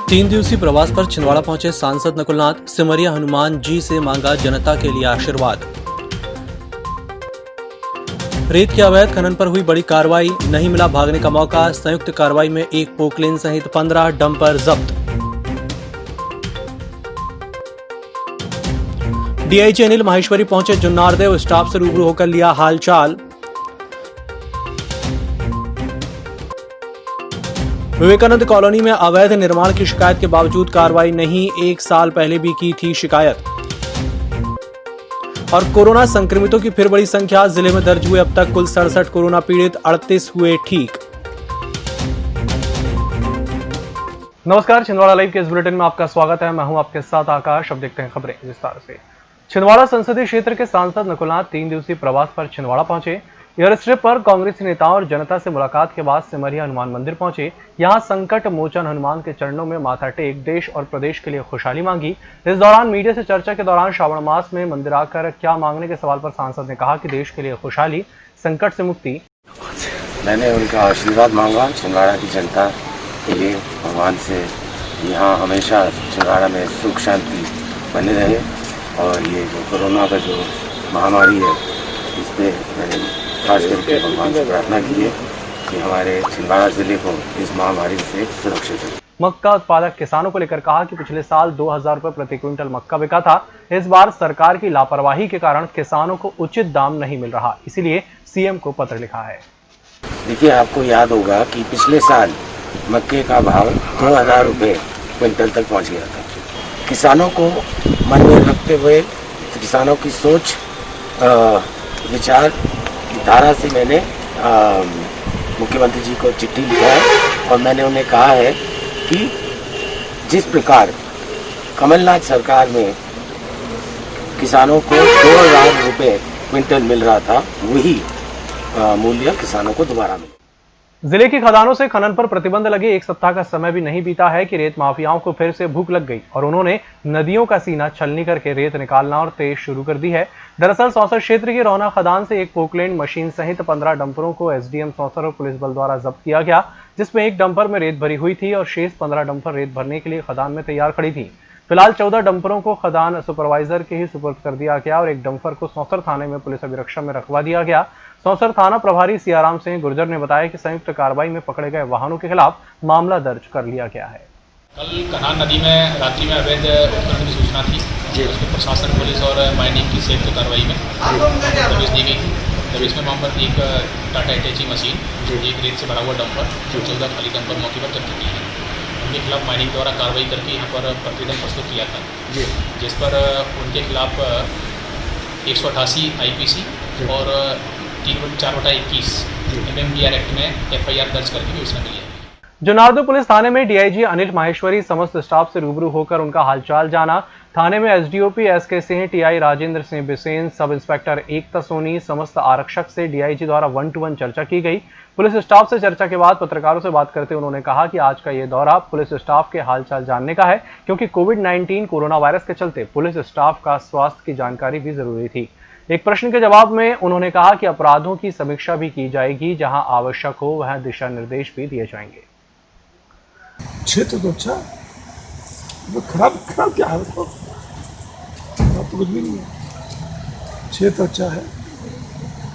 तीन दिवसीय प्रवास पर छिंदवाड़ा पहुंचे सांसद नकुलनाथ। सिमरिया हनुमान जी से मांगा जनता के लिए आशीर्वाद। रेत के अवैध खनन पर हुई बड़ी कार्रवाई, नहीं मिला भागने का मौका। संयुक्त कार्रवाई में एक पोकलेन सहित 15 डंपर जब्त। डीआईजी अनिल माहेश्वरी पहुंचे जुन्नारदेव, स्टाफ से रूबरू होकर लिया हालचाल। विवेकानंद कॉलोनी में अवैध निर्माण की शिकायत के बावजूद कार्रवाई नहीं, 1 साल पहले भी की थी शिकायत। और कोरोना संक्रमितों की फिर बड़ी संख्या, जिले में दर्ज हुए अब तक कुल 67 कोरोना पीड़ित, 38 हुए ठीक। नमस्कार, छिंदवाड़ा लाइव के इस बुलेटिन में आपका स्वागत है। मैं हूं आपके साथ आकाश। अब देखते हैं खबरें विस्तार से। छिंदवाड़ा संसदीय क्षेत्र के सांसद नकुलनाथ 3 दिवसीय प्रवास पर छिंदवाड़ा पहुंचे। एयर स्ट्रिप पर कांग्रेस नेताओं और जनता से मुलाकात के बाद सिमरिया हनुमान मंदिर पहुंचे। यहां संकट मोचन हनुमान के चरणों में माथा टेक देश और प्रदेश के लिए खुशहाली मांगी। इस दौरान मीडिया से चर्चा के दौरान श्रावण मास में मंदिर आकर क्या मांगने के सवाल पर सांसद ने कहा कि देश के लिए खुशहाली, संकट से मुक्ति। मैंने उनका आशीर्वाद मांगा छिंदवाड़ा की जनता के लिए, भगवान से यहाँ हमेशा छिंदवाड़ा में सुख शांति बने रहे। और ये जो कोरोना का जो महामारी है, इस पर मैंने खास करके भगवान से प्रार्थना की है कि हमारे छिंदवाड़ा जिले को इस महामारी से सुरक्षित रखें। मक्का उत्पादक किसानों को लेकर कहा कि पिछले साल 2000 रुपए प्रति क्विंटल मक्का बिका था। इस बार सरकार की लापरवाही के कारण किसानों को उचित दाम नहीं मिल रहा, इसीलिए सीएम को पत्र लिखा है। देखिए, आपको याद होगा कि पिछले साल मक्के का भाव 2000 रुपये क्विंटल तक पहुँच गया था। किसानों को मन में रखते हुए, किसानों की सोच विचार धारा से मैंने मुख्यमंत्री जी को चिट्ठी लिखा है और मैंने उन्हें कहा है कि जिस प्रकार कमलनाथ सरकार में किसानों को 2000 रुपये क्विंटल मिल रहा था, वही मूल्य किसानों को दोबारा मिले। जिले की खदानों से खनन पर प्रतिबंध लगे 1 सप्ताह का समय भी नहीं बीता है कि रेत माफियाओं को फिर से भूख लग गई और उन्होंने नदियों का सीना छलनी करके रेत निकालना और तेज शुरू कर दी है। दरअसल सौसर क्षेत्र की रौना खदान से एक पोकलेन मशीन सहित 15 डंपरों को एसडीएम सौसर और पुलिस बल द्वारा जब्त किया गया, जिसमें एक डंपर में रेत भरी हुई थी और शेष 15 डंपर रेत भरने के लिए खदान में तैयार खड़ी थी। फिलहाल 14 डंपरों को खदान सुपरवाइजर के ही सुपुर्द कर दिया गया और एक डंपर को सौसर थाने में पुलिस अभिरक्षा में रखवा दिया गया। सौसर थाना प्रभारी सियाराम सिंह गुर्जर ने बताया कि संयुक्त कार्रवाई में पकड़े गए वाहनों के खिलाफ मामला दर्ज कर लिया गया है। कल कन्हान नदी में रात्रि में अवैध उत्खनन की सूचना थी, उसको प्रशासन, पुलिस और माइनिंग की संयुक्त कार्रवाई में दबिश दी गई थी। दबिश में वहाँ पर एक टाटा हिटैची मशीन, एक रेत से भरा हुआ डंपर, 14 खाली डंपर मौके पर जब्त की है। उनके खिलाफ माइनिंग द्वारा कार्रवाई करके यहाँ पर प्रतिवेदन प्रस्तुत किया था, जिस पर उनके खिलाफ 188 IPC और 3/4/21 MMDR एक्ट में FIR दर्ज करके भी उसने मिली है। जुन्नारदेव पुलिस थाने में डीआईजी अनिल माहेश्वरी समस्त स्टाफ से रूबरू होकर उनका हालचाल जाना। थाने में SDOP SK Singh, TI Rajendra Singh Bisen, sub inspector एकता सोनी, समस्त आरक्षक से डीआईजी द्वारा 1-to-1 चर्चा की गई। पुलिस स्टाफ से चर्चा के बाद पत्रकारों से बात करते उन्होंने कहा कि आज का ये दौरा पुलिस स्टाफ के हालचाल जानने का है, क्योंकि कोविड-19 कोरोना वायरस के चलते पुलिस स्टाफ का स्वास्थ्य की जानकारी भी जरूरी थी। एक प्रश्न के जवाब में उन्होंने कहा कि अपराधों की समीक्षा भी की जाएगी, जहां आवश्यक हो वहां दिशा निर्देश भी दिए जाएंगे। क्षेत्र तो अच्छा, तो खराब क्या है, तो कुछ भी नहीं है। क्षेत्र अच्छा है,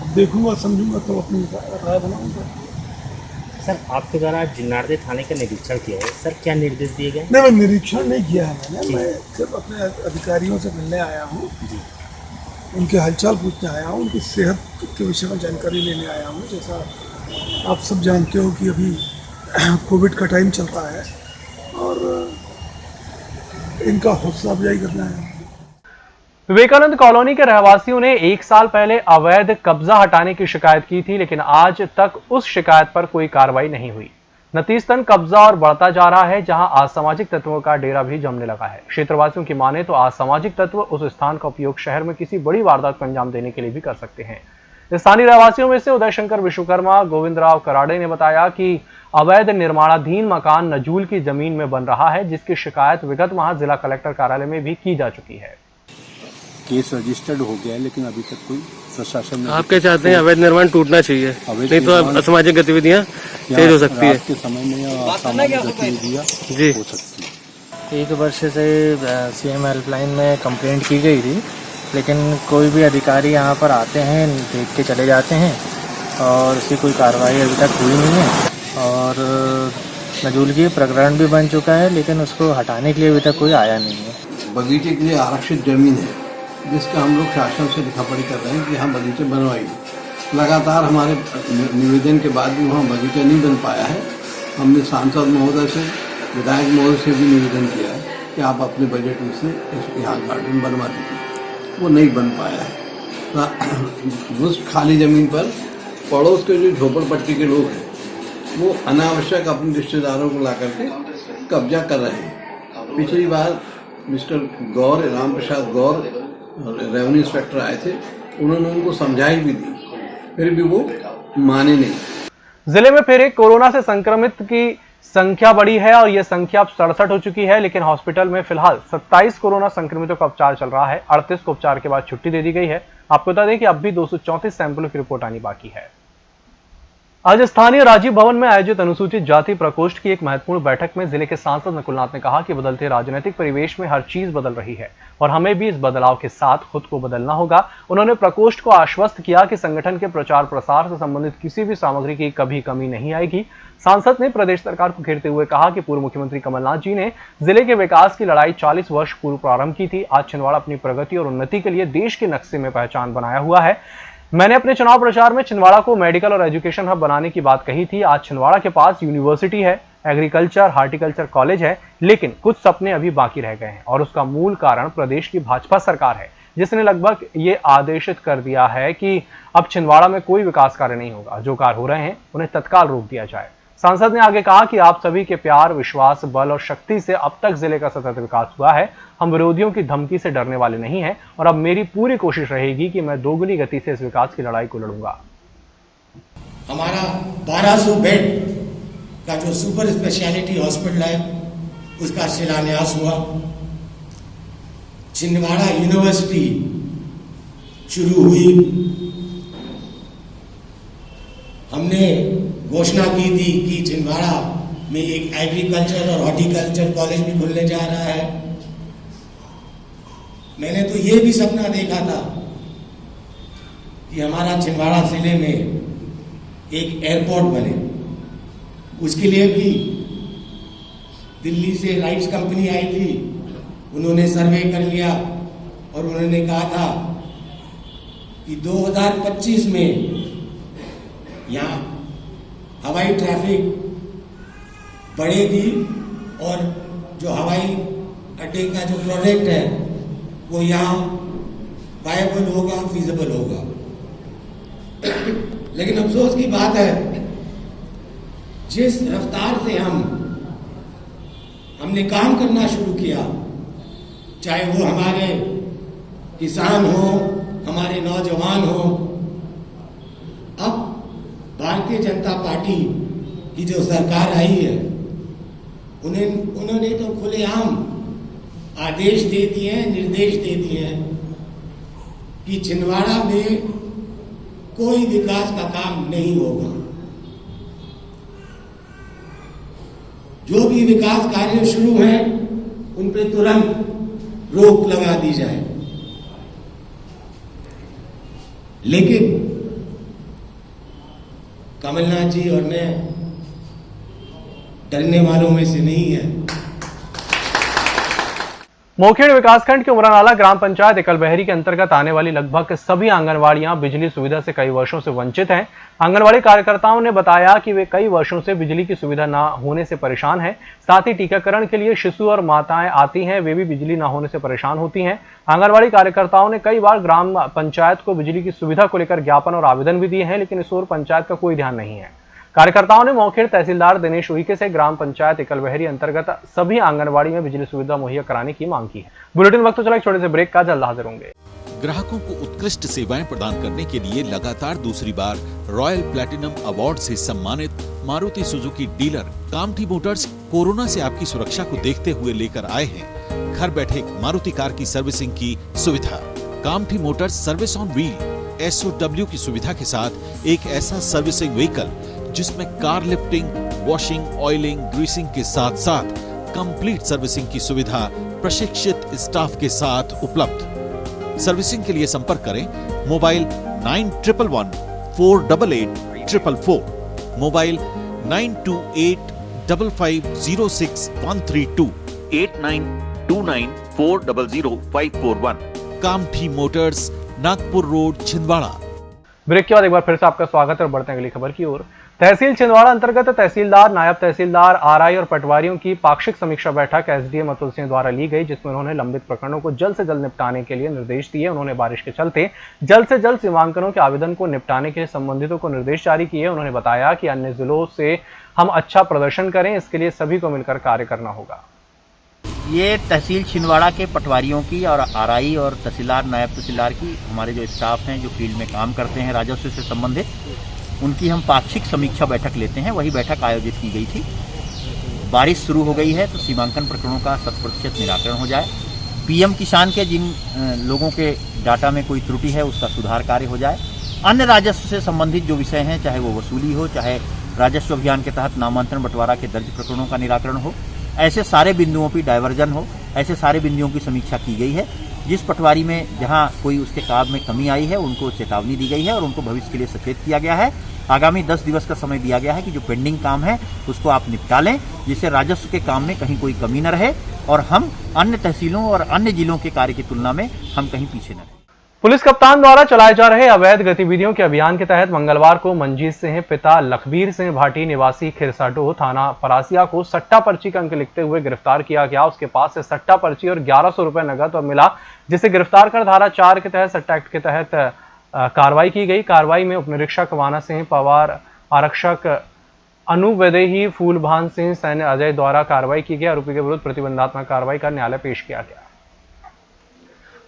अब देखूंगा समझूंगा तो अपनी राय बनाऊंगा। सर, आपके द्वारा जुन्नारदेव थाने का निरीक्षण किया है, सर क्या निर्देश दिए गए? नहीं, मैं निरीक्षण नहीं किया है मैं सिर्फ अपने अधिकारियों से मिलने आया हूँ, उनके हालचाल पूछने आया हूँ, उनकी सेहत के विषय में जानकारी लेने आया हूँ। जैसा आप सब जानते हो कि अभी कोविड का टाइम चल रहा है और इनका हौसला अफजाई करना है। विवेकानंद कॉलोनी के रहवासियों ने 1 साल पहले अवैध कब्जा हटाने की शिकायत की थी, लेकिन आज तक उस शिकायत पर कोई कार्रवाई नहीं हुई। नतीजतन कब्जा और बढ़ता जा रहा है, जहां असामाजिक तत्वों का डेरा भी जमने लगा है। क्षेत्रवासियों की माने तो असामाजिक तत्व उस स्थान का उपयोग शहर में किसी बड़ी वारदात को अंजाम देने के लिए भी कर सकते हैं। स्थानीय रहवासियों में से उदय शंकर विश्वकर्मा, गोविंदराव कराड़े ने बताया कि अवैध निर्माणाधीन मकान नजूल की जमीन में बन रहा है, जिसकी शिकायत विगत माह जिला कलेक्टर कार्यालय में भी की जा चुकी है। केस रजिस्टर्ड हो गया है, लेकिन अभी तक कोई प्रशासन ने। आप क्या चाहते हैं? अवैध निर्माण टूटना चाहिए, नहीं तो असामाजिक गतिविधियां तेज हो सकती है। के समय में असामाजिक गतिविधियां जी हो सकती है। 1 वर्ष से सीएम हेल्पलाइन में कंप्लेंट की गई थी, लेकिन कोई भी अधिकारी यहाँ पर आते हैं, देख के चले जाते हैं और उसकी कोई कार्रवाई अभी तक हुई नहीं है। और नजूलगी प्रकरण भी बन चुका है, लेकिन उसको हटाने के लिए अभी तक कोई आया नहीं है। बगीचे के लिए आरक्षित जमीन है, जिसका हम लोग शासन से लिखापढ़ी कर रहे हैं कि हम बगीचे बनवाइए। लगातार हमारे निवेदन के बाद भी वहाँ बगीचा नहीं बन पाया है। हमने सांसद महोदय से, विधायक महोदय से भी निवेदन किया है कि आप अपने बजट में से यहाँ गार्डन बनवा दीजिए, वो नहीं बन पाया है। उस खाली ज़मीन पर पड़ोस के जो झोपड़पट्टी के लोग हैं वो अनावश्यक अपने रिश्तेदारों को ला करके कब्जा कर रहे हैं। पिछली बार मिस्टर गौर, राम प्रसाद गौर, रेवेन्यू इंस्पेक्टर आए थे, उन्होंने उनको समझाई भी दी, फिर भी वो माने नहीं। जिले में फिर एक कोरोना से संक्रमित की संख्या बढ़ी है और यह संख्या अब 67 हो चुकी है, लेकिन हॉस्पिटल में फिलहाल 27 कोरोना संक्रमितों का उपचार चल रहा है। 38 को उपचार के बाद छुट्टी दे दी गई है। आपको बता दें कि अब भी 234 सैंपलों की रिपोर्ट आनी बाकी है। आज स्थानीय राजीव भवन में आयोजित अनुसूचित जाति प्रकोष्ठ की एक महत्वपूर्ण बैठक में जिले के सांसद नकुलनाथ ने कहा कि बदलते राजनीतिक परिवेश में हर चीज बदल रही है और हमें भी इस बदलाव के साथ खुद को बदलना होगा। उन्होंने प्रकोष्ठ को आश्वस्त किया कि संगठन के प्रचार प्रसार से संबंधित किसी भी सामग्री की कभी कमी नहीं आएगी। सांसद ने प्रदेश सरकार को घेरते हुए कहा कि पूर्व मुख्यमंत्री कमलनाथ जी ने जिले के विकास की लड़ाई 40 वर्ष पूर्व प्रारंभ की थी। आज छिंदवाड़ा अपनी प्रगति और उन्नति के लिए देश के नक्शे में पहचान बनाया हुआ है। मैंने अपने चुनाव प्रचार में छिंदवाड़ा को मेडिकल और एजुकेशन हब बनाने की बात कही थी। आज छिंदवाड़ा के पास यूनिवर्सिटी है, एग्रीकल्चर, हार्टिकल्चर कॉलेज है, लेकिन कुछ सपने अभी बाकी रह गए हैं और उसका मूल कारण प्रदेश की भाजपा सरकार है, जिसने लगभग ये आदेशित कर दिया है कि अब छिंदवाड़ा में कोई विकास कार्य नहीं होगा। जो कार्य हो रहे हैं उन्हें तत्काल रोक दिया जाए। सांसद ने आगे कहा कि आप सभी के प्यार, विश्वास, बल और शक्ति से अब तक जिले का सतत विकास हुआ है। हम विरोधियों की धमकी से डरने वाले नहीं हैं और अब मेरी पूरी कोशिश रहेगी कि मैं दोगुनी गति से इस विकास की लड़ाई को लड़ूंगा। हमारा 1200 बेड का जो सुपर स्पेशलिटी हॉस्पिटल है उसका शिलान्यास हुआ। छिंदवाड़ा यूनिवर्सिटी शुरू हुई। हमने घोषणा की थी कि छिंदवाड़ा में एक एग्रीकल्चर और हॉर्टिकल्चर कॉलेज भी खुलने जा रहा है। मैंने तो ये भी सपना देखा था कि हमारा छिंदवाड़ा जिले में एक एयरपोर्ट बने। उसके लिए भी दिल्ली से राइट्स कंपनी आई थी, उन्होंने सर्वे कर लिया और उन्होंने कहा था कि 2025 में यहाँ हवाई ट्रैफिक बढ़ेगी और जो हवाई अड्डे का जो प्रोजेक्ट है वो यहाँ वायबल होगा, फीजिबल होगा। लेकिन अफसोस की बात है, जिस रफ्तार से हमने काम करना शुरू किया, चाहे वो हमारे किसान हो, हमारे नौजवान हो, अब भारतीय जनता पार्टी की जो सरकार आई है उन्होंने तो खुलेआम आदेश दे दिए हैं, निर्देश दे दिए हैं कि छिंदवाड़ा में कोई विकास का काम नहीं होगा। जो भी विकास कार्य शुरू हैं उन पर तुरंत रोक लगा दी जाए। लेकिन कमलनाथ जी और मैं डरने वालों में से नहीं है। मोखेड़ विकासखंड के उमरानाला ग्राम पंचायत एकलबहरी के अंतर्गत आने वाली लगभग सभी आंगनवाड़ियां बिजली सुविधा से कई वर्षों से वंचित हैं। आंगनवाड़ी कार्यकर्ताओं ने बताया कि वे कई वर्षों से बिजली की सुविधा न होने से परेशान हैं। साथ ही टीकाकरण के लिए शिशु और माताएं आती हैं, वे भी बिजली न होने से परेशान होती हैं। आंगनवाड़ी कार्यकर्ताओं ने कई बार ग्राम पंचायत को बिजली की सुविधा को लेकर ज्ञापन और आवेदन भी दिए हैं, लेकिन इस ओर पंचायत का कोई ध्यान नहीं है। कार्यकर्ताओं ने मोखेड़ तहसीलदार दिनेश उइके से ग्राम पंचायत एकलबहरी अंतर्गत सभी आंगनवाड़ी में बिजली सुविधा मुहैया कराने की मांग की है। बुलेटिन वक्त चला एक छोटे से ब्रेक का, जल्द हाजिर होंगे। ग्राहकों को उत्कृष्ट सेवाएं प्रदान करने के लिए लगातार दूसरी बार रॉयल प्लैटिनम अवार्ड से सम्मानित Maruti Suzuki dealer Kamthi Motors corona से आपकी सुरक्षा को देखते हुए लेकर आए हैं घर बैठे मारुति कार की सर्विसिंग की सुविधा। Kamthi Motors service on wheel SOW की सुविधा के साथ एक ऐसा सर्विसिंग व्हीकल जिसमें car lifting, washing, oiling, greasing के साथ साथ कंप्लीट सर्विसिंग की सुविधा प्रशिक्षित स्टाफ के साथ उपलब्ध। सर्विसिंग के लिए संपर्क करें mobile 9111488444, mobile 9285506132, 8929400541। Kamthi Motors, Nagpur road, Chhindwara. Break के बाद एक बार फिर से आपका स्वागत है और बढ़ते हैं अगली खबर की ओर। तहसील छिंदवाड़ा अंतर्गत तहसीलदार, नायब तहसीलदार, आरआई और पटवारियों की पाक्षिक समीक्षा बैठक एसडीएम अतुल सिंह द्वारा ली गई, जिसमें उन्होंने लंबित प्रकरणों को जल्द से जल्द निपटाने के लिए निर्देश दिए। उन्होंने बारिश के चलते जल्द से जल्द सीमांकनों के आवेदन को निपटाने के लिए संबंधितों को निर्देश जारी किए। उन्होंने बताया कि अन्य जिलों से हम अच्छा प्रदर्शन करें, इसके लिए सभी को मिलकर कार्य करना होगा। ये तहसील छिंदवाड़ा के पटवारियों की और आरआई और तहसीलदार, नायब तहसीलदार की, हमारे जो स्टाफ हैं जो फील्ड में काम करते हैं राजस्व से संबंधित, उनकी हम पाक्षिक समीक्षा बैठक लेते हैं। वही बैठक आयोजित की गई थी। बारिश शुरू हो गई है तो सीमांकन प्रकरणों का 100% निराकरण हो जाए। पीएम किसान के जिन लोगों के डाटा में कोई त्रुटि है उसका सुधार कार्य हो जाए। अन्य राजस्व से संबंधित जो विषय हैं, चाहे वो वसूली हो, चाहे राजस्व अभियान के तहत नामांतरण बंटवारा के दर्ज प्रकरणों का निराकरण हो, ऐसे सारे बिंदुओं पर डायवर्जन हो, ऐसे सारे बिंदुओं की समीक्षा की गई है। जिस पटवारी में जहां कोई उसके काम में कमी आई है उनको चेतावनी दी गई है और उनको भविष्य के लिए सचेत किया गया है। आगामी 10 दिवस का समय दिया गया है कि जो पेंडिंग काम है उसको आप निपटा लें, जिससे राजस्व के काम में कहीं कोई कमी न रहे और हम अन्य तहसीलों और अन्य जिलों के कार्य की तुलना में हम कहीं पीछे न रहें। पुलिस कप्तान द्वारा चलाए जा रहे अवैध गतिविधियों के अभियान के तहत मंगलवार को मंजीत सिंह पिता लखबीर सिंह भाटी निवासी खिरसाडोह थाना परासिया को सट्टा पर्ची का अंक लिखते हुए गिरफ्तार किया गया। उसके पास से सट्टा पर्ची और 1100 रुपए नगद और मिला, जिसे गिरफ्तार कर धारा 4 के तहत सट्टा एक्ट के तहत कार्रवाई की गई। कार्रवाई में उपनिरीक्षक वाना सिंह पवार, आरक्षक अनुवैदेही फूलभान सिंह, सैन्य अजय द्वारा कार्रवाई की गई। आरोपी के विरुद्ध प्रतिबंधात्मक कार्रवाई कर न्यायालय पेश किया गया।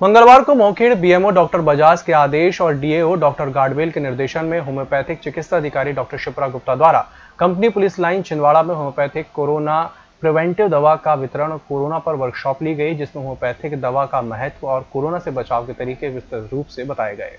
मंगलवार को मोखेड़ बीएमओ डॉक्टर बजाज के आदेश और डीएओ डॉक्टर गाडवेल के निर्देशन में होम्योपैथिक चिकित्सा अधिकारी डॉक्टर शिप्रा गुप्ता द्वारा कंपनी पुलिस लाइन छिंदवाड़ा में होम्योपैथिक कोरोना प्रिवेंटिव दवा का वितरण और कोरोना पर वर्कशॉप ली गई, जिसमें होम्योपैथिक दवा का महत्व और कोरोना से बचाव के तरीके विस्तृत रूप से बताए गए।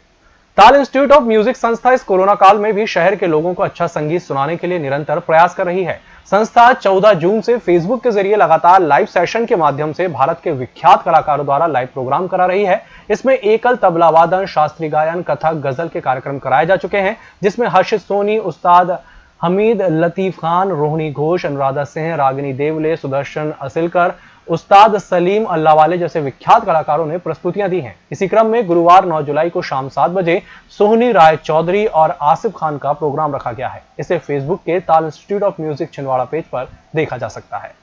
ताल इंस्टीट्यूट ऑफ म्यूजिक संस्था इस कोरोना काल में भी शहर के लोगों को अच्छा संगीत सुनाने के लिए निरंतर प्रयास कर रही है। संस्था 14 जून से फेसबुक के जरिए लगातार लाइव सेशन के माध्यम से भारत के विख्यात कलाकारों द्वारा लाइव प्रोग्राम करा रही है। इसमें एकल तबला वादन, शास्त्रीय गायन, कथक, गजल के कार्यक्रम कराए जा चुके हैं, जिसमें हर्षित सोनी, उस्ताद हमीद लतीफ खान, रोहिणी घोष, अनुराधा सिंह, रागिनी देवले, सुदर्शन असिलकर, उस्ताद सलीम अल्लाहवाले जैसे विख्यात कलाकारों ने प्रस्तुतियां दी हैं। इसी क्रम में गुरुवार 9 जुलाई को शाम 7 बजे सोहनी राय चौधरी और आसिफ खान का प्रोग्राम रखा गया है। इसे फेसबुक के ताल institute of music Chhindwara page पर देखा जा सकता है।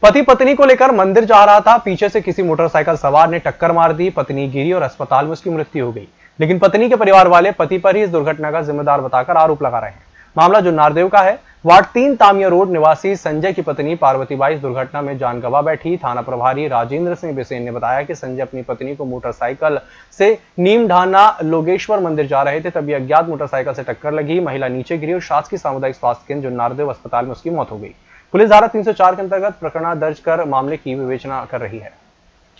पति पत्नी को लेकर मंदिर जा रहा था, पीछे से किसी मोटरसाइकिल सवार ने टक्कर मार दी। पत्नी गिरी और अस्पताल में उसकी मृत्यु हो गई, लेकिन पत्नी के परिवार वाले पति पर ही इस दुर्घटना का जिम्मेदार बताकर आरोप लगा रहे हैं। मामला जुन्नारदेव का है। वार्ड 3 तामिया रोड निवासी संजय की पत्नी पार्वतीबाई इस दुर्घटना में जान गंवा बैठी। थाना प्रभारी राजेंद्र सिंह बिसेन ने बताया कि संजय अपनी पत्नी को मोटरसाइकिल से नीमढाना लोगेश्वर मंदिर जा रहे थे, तभी अज्ञात मोटरसाइकिल से टक्कर लगी। महिला नीचे गिरी और शासकीय सामुदायिक स्वास्थ्य केंद्र जुन्नारदेव अस्पताल में उसकी मौत हो गई। पुलिस धारा 304 के अंतर्गत प्रकरण दर्ज कर मामले की विवेचना कर रही है।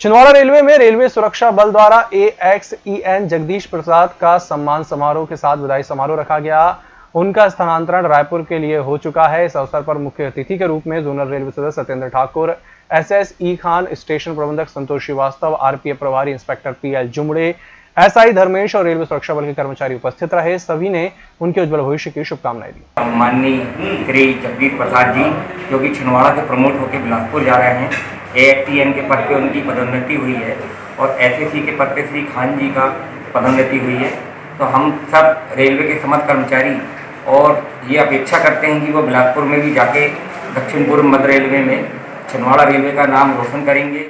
छिंदवाड़ा रेलवे में रेलवे सुरक्षा बल द्वारा AXEN जगदीश प्रसाद का सम्मान समारोह के साथ विदाई समारोह रखा गया। उनका स्थानांतरण रायपुर के लिए हो चुका है। इस अवसर पर मुख्य अतिथि के रूप में जोनल रेलवे सदस्य सत्येंद्र ठाकुर, SSE खान, स्टेशन प्रबंधक संतोष श्रीवास्तव, RPF प्रभारी इंस्पेक्टर PL जुमड़े, SI धर्मेश और रेलवे सुरक्षा बल के कर्मचारी उपस्थित रहे। सभी ने उनके उज्जवल भविष्य की शुभकामनाएं दी। माननीय श्री जगदीश प्रसाद जी, जो कि छिंदवाड़ा से प्रमोट होकर बिलासपुर जा रहे हैं, AXEN के पद पे उनकी पदोन्नति हुई है और SSE के पद पे श्री खान जी का पदोन्नति हुई है। तो हम सब रेलवे के समस्त कर्मचारी और ये अपेक्षा करते हैं कि वो बिलासपुर में भी जाके दक्षिण पूर्व मध्य रेलवे में छिंदवाड़ा रेलवे का नाम रोशन करेंगे।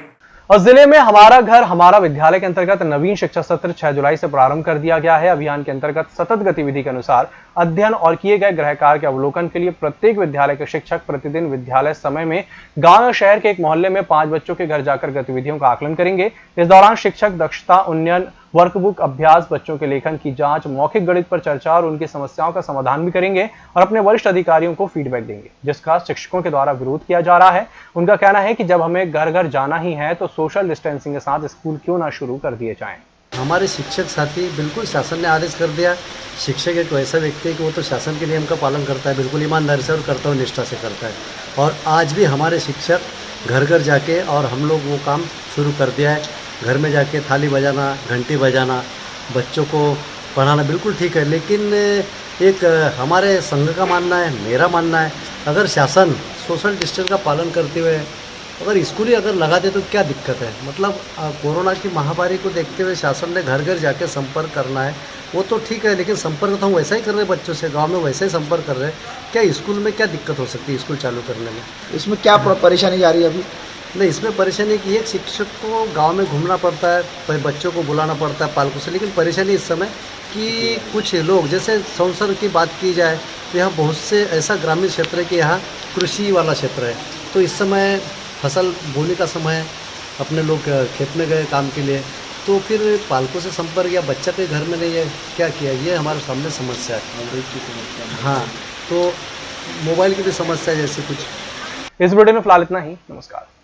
और जिले में हमारा घर हमारा विद्यालय के अंतर्गत नवीन शिक्षा सत्र 6 जुलाई से प्रारंभ कर दिया गया है। अभियान के अंतर्गत सतत गतिविधि के अनुसार अध्ययन और किए गए गृह कार्य के अवलोकन के लिए प्रत्येक विद्यालय के शिक्षक प्रतिदिन विद्यालय समय में गांव या शहर के एक मोहल्ले में 5 बच्चों के घर जाकर गतिविधियों का आकलन करेंगे। इस दौरान शिक्षक दक्षता उन्नयन, वर्कबुक अभ्यास, बच्चों के लेखन की जांच, मौखिक गणित पर चर्चा और उनकी समस्याओं का समाधान भी करेंगे और अपने वरिष्ठ अधिकारियों को फीडबैक देंगे, जिसका शिक्षकों के द्वारा विरोध किया जा रहा है। उनका कहना है कि जब हमें घर घर जाना ही है तो सोशल डिस्टेंसिंग के साथ स्कूल क्यों ना शुरू कर दिए जाएं। हमारे शिक्षक साथी बिल्कुल शासन ने आदेश कर दिया। शिक्षक एक वैसा व्यक्ति है कि वो तो शासन के नियम का पालन करता है, बिल्कुल ईमानदारी से और कर्तव्य निष्ठा से करता है। और आज भी हमारे शिक्षक घर घर जाके और हम लोग वो काम शुरू कर दिया है। घर में जाके थाली बजाना, घंटी बजाना, बच्चों को पढ़ाना बिल्कुल ठीक है। लेकिन एक हमारे संघ का मानना है, मेरा मानना है, अगर शासन सोशल डिस्टेंस का पालन करते हुए अगर स्कूल ही अगर लगा दे तो क्या दिक्कत है। मतलब कोरोना की महामारी को देखते हुए शासन ने घर घर जाके संपर्क करना है, वो तो ठीक है। लेकिन संपर्क तो हम वैसा ही कर रहे हैं बच्चों से, गांव में वैसा ही संपर्क कर रहे हैं। क्या स्कूल में क्या दिक्कत हो सकती है स्कूल चालू करने में? इसमें क्या परेशानी जा रही है अभी? नहीं, इसमें परेशानी की एक शिक्षक को गांव में घूमना पड़ता है, बच्चों को बुलाना पड़ता है पालकों से। लेकिन परेशानी इस समय कि कुछ लोग, जैसे संसर की बात की जाए तो यहाँ बहुत से ऐसा ग्रामीण क्षेत्र है कि यहाँ कृषि वाला क्षेत्र है, तो इस समय फसल बोने का समय है, अपने लोग खेत में गए काम के लिए, तो फिर पालकों से संपर्क या बच्चा के घर में नहीं है, क्या किया, ये हमारे सामने समस्या है। हाँ, तो मोबाइल की भी समस्या है जैसे कुछ। इस वीडियो में फिलहाल इतना ही। नमस्कार।